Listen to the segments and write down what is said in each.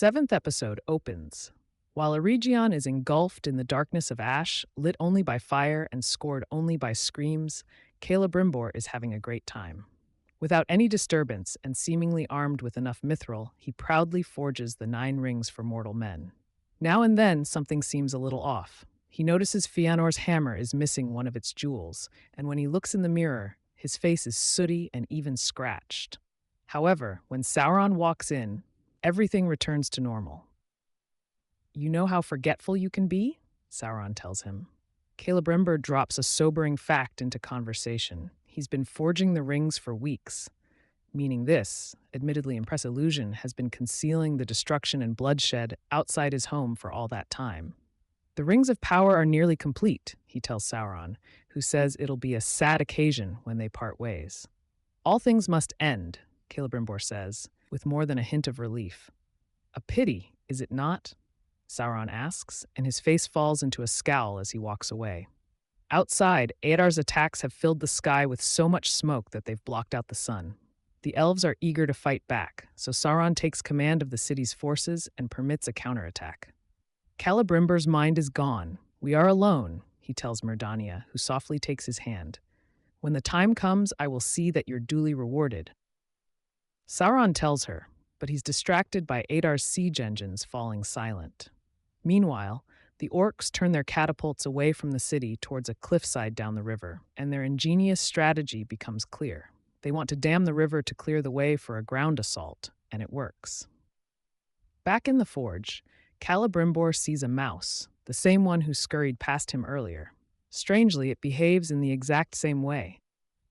Seventh episode opens. While Eregion is engulfed in the darkness of ash, lit only by fire and scored only by screams, Celebrimbor is having a great time. Without any disturbance and seemingly armed with enough mithril, he proudly forges the 9 rings for mortal men. Now and then, something seems a little off. He notices Fëanor's hammer is missing one of its jewels, and when he looks in the mirror, his face is sooty and even scratched. However, when Sauron walks in, everything returns to normal. "You know how forgetful you can be?" Sauron tells him. Celebrimbor drops a sobering fact into conversation. He's been forging the rings for weeks, meaning this, admittedly impressive illusion, has been concealing the destruction and bloodshed outside his home for all that time. "The rings of power are nearly complete," he tells Sauron, who says it'll be a sad occasion when they part ways. "All things must end," Celebrimbor says, with more than a hint of relief. "A pity, is it not?" Sauron asks, and his face falls into a scowl as he walks away. Outside, Adar's attacks have filled the sky with so much smoke that they've blocked out the sun. The elves are eager to fight back, so Sauron takes command of the city's forces and permits a counterattack. Celebrimbor's mind is gone. "We are alone," he tells Myrddania, who softly takes his hand. "When the time comes, I will see that you're duly rewarded." Sauron tells her, but he's distracted by Adar's siege engines falling silent. Meanwhile, the orcs turn their catapults away from the city towards a cliffside down the river, and their ingenious strategy becomes clear. They want to dam the river to clear the way for a ground assault, and it works. Back in the forge, Celebrimbor sees a mouse, the same one who scurried past him earlier. Strangely, it behaves in the exact same way,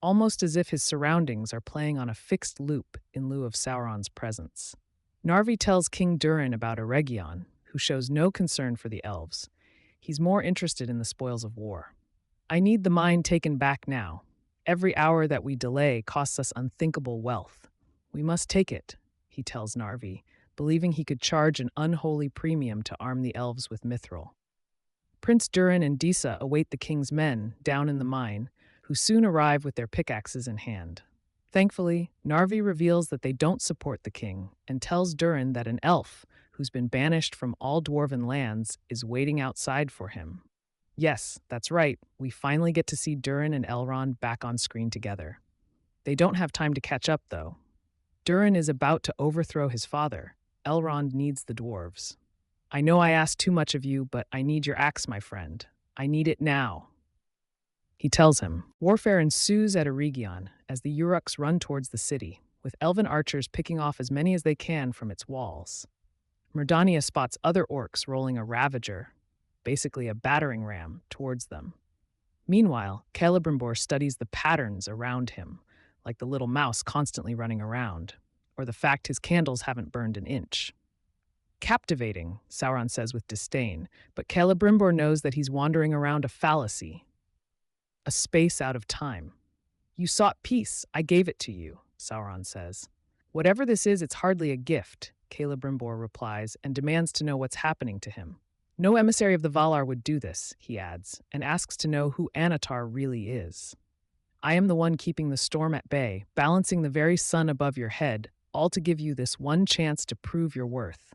almost as if his surroundings are playing on a fixed loop in lieu of Sauron's presence. Narvi tells King Durin about Eregion, who shows no concern for the elves. He's more interested in the spoils of war. "I need the mine taken back now. Every hour that we delay costs us unthinkable wealth. We must take it," he tells Narvi, believing he could charge an unholy premium to arm the elves with mithril. Prince Durin and Disa await the king's men down in the mine, who soon arrive with their pickaxes in hand. Thankfully, Narvi reveals that they don't support the king and tells Durin that an elf, who's been banished from all dwarven lands, is waiting outside for him. Yes, that's right, we finally get to see Durin and Elrond back on screen together. They don't have time to catch up, though. Durin is about to overthrow his father. Elrond needs the dwarves. "I know I asked too much of you, but I need your axe, my friend. I need it now," he tells him. Warfare ensues at Eregion as the Uruks run towards the city, with elven archers picking off as many as they can from its walls. Myrddania spots other orcs rolling a ravager, basically a battering ram, towards them. Meanwhile, Celebrimbor studies the patterns around him, like the little mouse constantly running around, or the fact his candles haven't burned an inch. "Captivating," Sauron says with disdain, but Celebrimbor knows that he's wandering around a fallacy, a space out of time. "You sought peace, I gave it to you," Sauron says. "Whatever this is, it's hardly a gift," Celebrimbor replies and demands to know what's happening to him. "No emissary of the Valar would do this," he adds, and asks to know who Annatar really is. "I am the one keeping the storm at bay, balancing the very sun above your head, all to give you this one chance to prove your worth.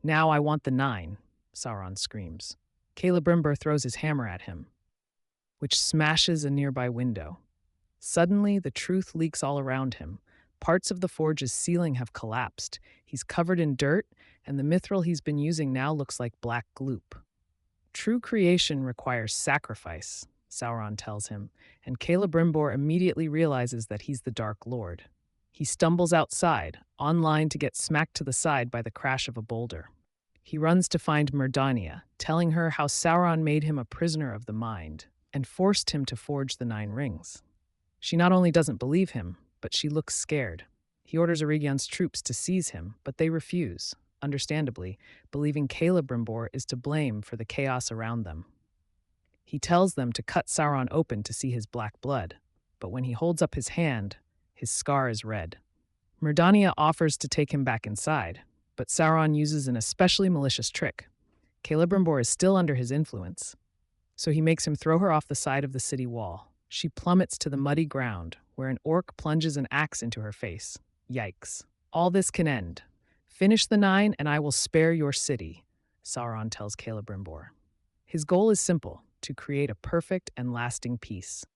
Now I want the 9, Sauron screams. Celebrimbor throws his hammer at him, which smashes a nearby window. Suddenly, the truth leaks all around him. Parts of the forge's ceiling have collapsed. He's covered in dirt, and the mithril he's been using now looks like black gloop. "True creation requires sacrifice," Sauron tells him, and Celebrimbor immediately realizes that he's the Dark Lord. He stumbles outside, on line to get smacked to the side by the crash of a boulder. He runs to find Myrddania, telling her how Sauron made him a prisoner of the mind and forced him to forge the 9 rings. She not only doesn't believe him, but she looks scared. He orders Eregion's troops to seize him, but they refuse, understandably, believing Celebrimbor is to blame for the chaos around them. He tells them to cut Sauron open to see his black blood, but when he holds up his hand, his scar is red. Myrddania offers to take him back inside, but Sauron uses an especially malicious trick. Celebrimbor is still under his influence, so he makes him throw her off the side of the city wall. She plummets to the muddy ground, where an orc plunges an axe into her face. Yikes. All this can end. Finish the 9 and I will spare your city, Sauron tells Celebrimbor. His goal is simple, to create a perfect and lasting peace.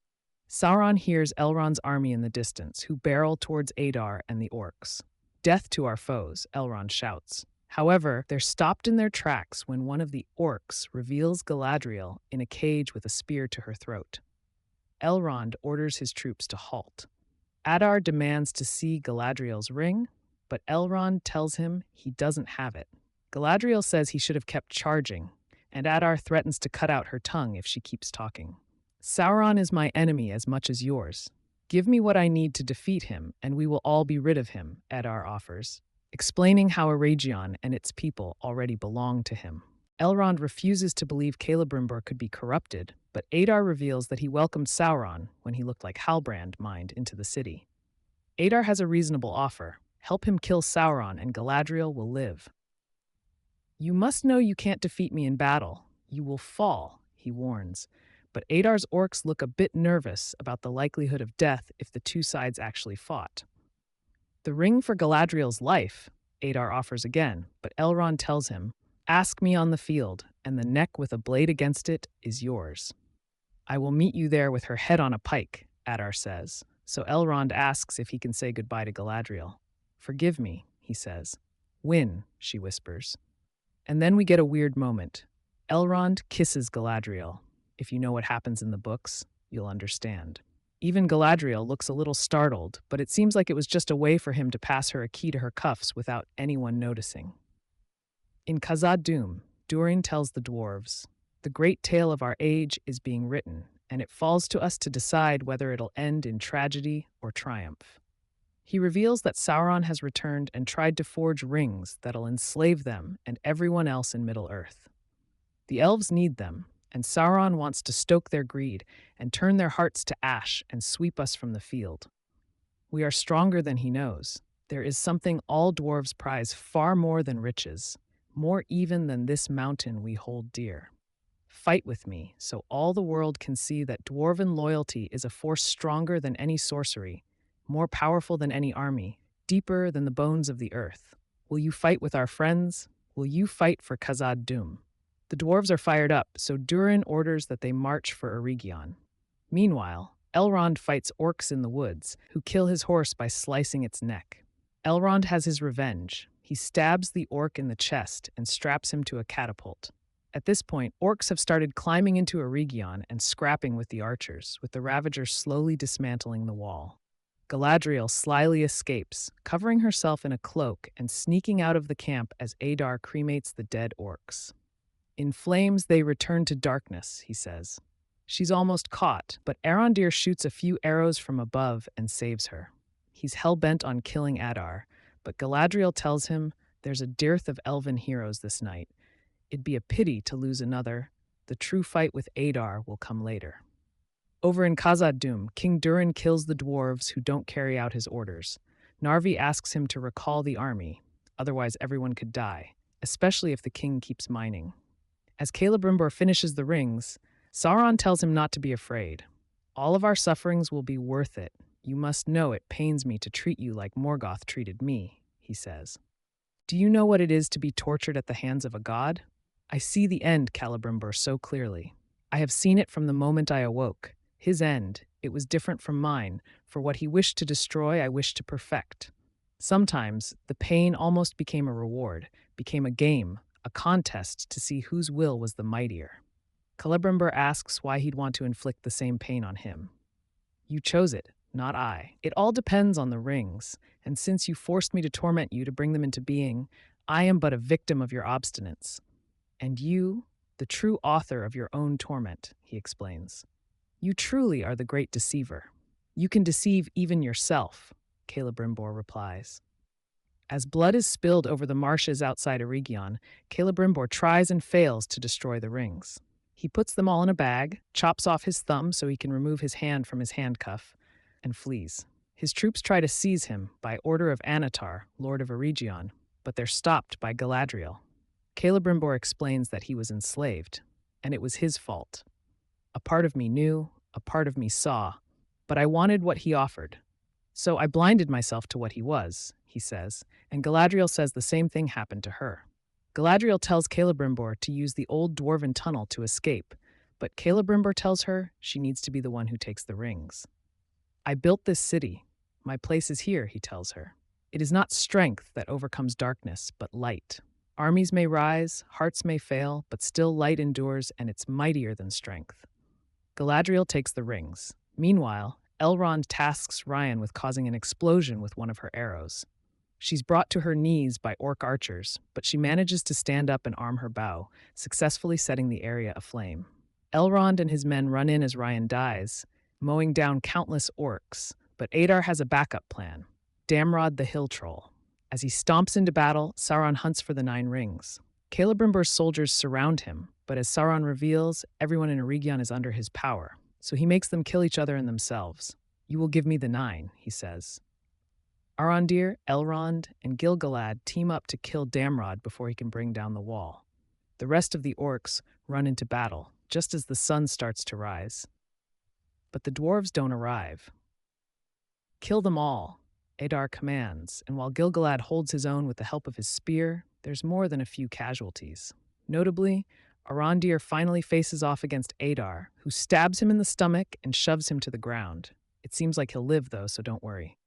Sauron hears Elrond's army in the distance, who barrel towards Adar and the orcs. Death to our foes, Elrond shouts. However, they're stopped in their tracks when one of the orcs reveals Galadriel in a cage with a spear to her throat. Elrond orders his troops to halt. Adar demands to see Galadriel's ring, but Elrond tells him he doesn't have it. Galadriel says he should have kept charging, and Adar threatens to cut out her tongue if she keeps talking. Sauron is my enemy as much as yours. Give me what I need to defeat him, and we will all be rid of him, Adar offers, explaining how Eregion and its people already belong to him. Elrond refuses to believe Celebrimbor could be corrupted, but Adar reveals that he welcomed Sauron when he looked like Halbrand mined into the city. Adar has a reasonable offer. Help him kill Sauron and Galadriel will live. You must know you can't defeat me in battle. You will fall, he warns. But Adar's orcs look a bit nervous about the likelihood of death if the two sides actually fought. The ring for Galadriel's life, Adar offers again, but Elrond tells him, ask me on the field, and the neck with a blade against it is yours. I will meet you there with her head on a pike, Adar says, so Elrond asks if he can say goodbye to Galadriel. Forgive me, he says. Win, she whispers. And then we get a weird moment. Elrond kisses Galadriel. If you know what happens in the books, you'll understand. Even Galadriel looks a little startled, but it seems like it was just a way for him to pass her a key to her cuffs without anyone noticing. In Khazad-dûm, Durin tells the dwarves, the great tale of our age is being written, and it falls to us to decide whether it'll end in tragedy or triumph. He reveals that Sauron has returned and tried to forge rings that'll enslave them and everyone else in Middle-earth. The elves need them, and Sauron wants to stoke their greed and turn their hearts to ash and sweep us from the field. We are stronger than he knows. There is something all dwarves prize far more than riches, more even than this mountain we hold dear. Fight with me, so all the world can see that dwarven loyalty is a force stronger than any sorcery, more powerful than any army, deeper than the bones of the earth. Will you fight with our friends? Will you fight for Khazad-dûm? The dwarves are fired up, so Durin orders that they march for Eregion. Meanwhile, Elrond fights orcs in the woods, who kill his horse by slicing its neck. Elrond has his revenge. He stabs the orc in the chest and straps him to a catapult. At this point, orcs have started climbing into Eregion and scrapping with the archers, with the Ravagers slowly dismantling the wall. Galadriel slyly escapes, covering herself in a cloak and sneaking out of the camp as Adar cremates the dead orcs. In flames, they return to darkness, he says. She's almost caught, but Arondir shoots a few arrows from above and saves her. He's hell-bent on killing Adar, but Galadriel tells him there's a dearth of elven heroes this night. It'd be a pity to lose another. The true fight with Adar will come later. Over in Khazad-dûm, King Durin kills the dwarves who don't carry out his orders. Narvi asks him to recall the army, otherwise everyone could die, especially if the king keeps mining. As Celebrimbor finishes the rings, Sauron tells him not to be afraid. All of our sufferings will be worth it. You must know it pains me to treat you like Morgoth treated me, he says. Do you know what it is to be tortured at the hands of a god? I see the end, Celebrimbor, so clearly. I have seen it from the moment I awoke. His end, it was different from mine, for what he wished to destroy, I wished to perfect. Sometimes, the pain almost became a reward, became a game, a contest to see whose will was the mightier. Celebrimbor asks why he'd want to inflict the same pain on him. You chose it, not I. It all depends on the rings, and since you forced me to torment you to bring them into being, I am but a victim of your obstinance. And you, the true author of your own torment, he explains. You truly are the great deceiver. You can deceive even yourself, Celebrimbor replies. As blood is spilled over the marshes outside Eregion, Celebrimbor tries and fails to destroy the rings. He puts them all in a bag, chops off his thumb so he can remove his hand from his handcuff, and flees. His troops try to seize him by order of Annatar, Lord of Eregion, but they're stopped by Galadriel. Celebrimbor explains that he was enslaved, and it was his fault. A part of me knew, a part of me saw, but I wanted what he offered. So I blinded myself to what he was, he says, and Galadriel says the same thing happened to her. Galadriel tells Celebrimbor to use the old dwarven tunnel to escape, but Celebrimbor tells her she needs to be the one who takes the rings. I built this city. My place is here, he tells her. It is not strength that overcomes darkness, but light. Armies may rise, hearts may fail, but still light endures, and it's mightier than strength. Galadriel takes the rings. Meanwhile, Elrond tasks Ryan with causing an explosion with one of her arrows. She's brought to her knees by orc archers, but she manages to stand up and arm her bow, successfully setting the area aflame. Elrond and his men run in as Ryan dies, mowing down countless orcs, but Adar has a backup plan. Damrod the Hill Troll. As he stomps into battle, Sauron hunts for the Nine Rings. Celebrimbor's soldiers surround him, but as Sauron reveals, everyone in Eregion is under his power, so he makes them kill each other and themselves. You will give me the nine, he says. Arondir, Elrond, and Gil-galad team up to kill Damrod before he can bring down the wall. The rest of the orcs run into battle, just as the sun starts to rise. But the dwarves don't arrive. Kill them all, Adar commands, and while Gil-galad holds his own with the help of his spear, there's more than a few casualties. Notably, Arondir finally faces off against Adar, who stabs him in the stomach and shoves him to the ground. It seems like he'll live, though, so don't worry.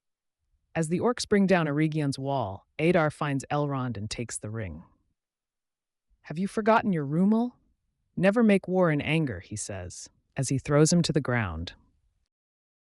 As the orcs bring down Eregion's wall, Adar finds Elrond and takes the ring. Have you forgotten your Rumel? Never make war in anger, he says, as he throws him to the ground.